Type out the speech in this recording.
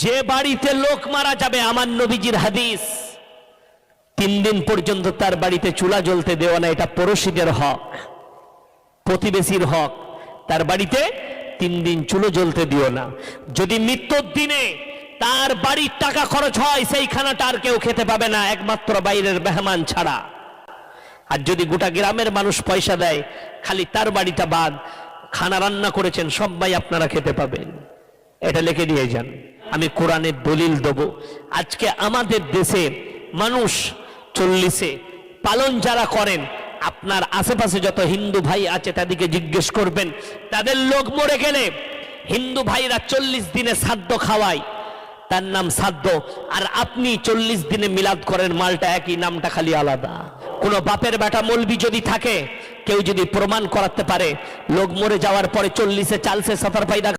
যে বাড়িতে লোক মারা যাবে, আমার নবীজির হাদিস, 3 দিন পর্যন্ত তার বাড়িতে চুলা জ্বলতে দেওয়া না। এটা পড়োশীদের হক, প্রতিবেশীর হক। তার বাড়িতে 3 দিন চুলো জ্বলতে দিও না। যদি মৃত্যুর দিনে তার বাড়ির টাকা খরচ হয়, সেই খানাটা আর কেউ খেতে পাবে না, একমাত্র বাইরের মেহমান ছাড়া। আর যদি গোটা গ্রামের মানুষ পয়সা দেয়, খালি তার বাড়িটা বাদ, খানা রান্না করেছেন সবাই আপনারা খেতে পাবেন। এটা লিখে দিয়ে যান, আমি কোরআনের দলিল দেব। আজকে আমাদের দেশে মানুষ 40-এ পালন যারা করেন, আপনার আশেপাশে যত হিন্দু ভাই আছে তাদেরকে জিজ্ঞেস করবেন, তাদের লোক মরে গেলে হিন্দু ভাইরা 40 দিনে শ্রাদ্ধ খাওয়ায়, তার নাম শ্রাদ্ধ। আর আপনি 40 দিনে মিলাদ করেন, মালটা একই, নামটা খালি আলাদা। কোন বাপের বেটা মৌলবি যদি থাকে, কেউ যদি প্রমাণ করাতে পারে লোক মরে যাওয়ার পরে 40-এ চালসে সফর পায়দা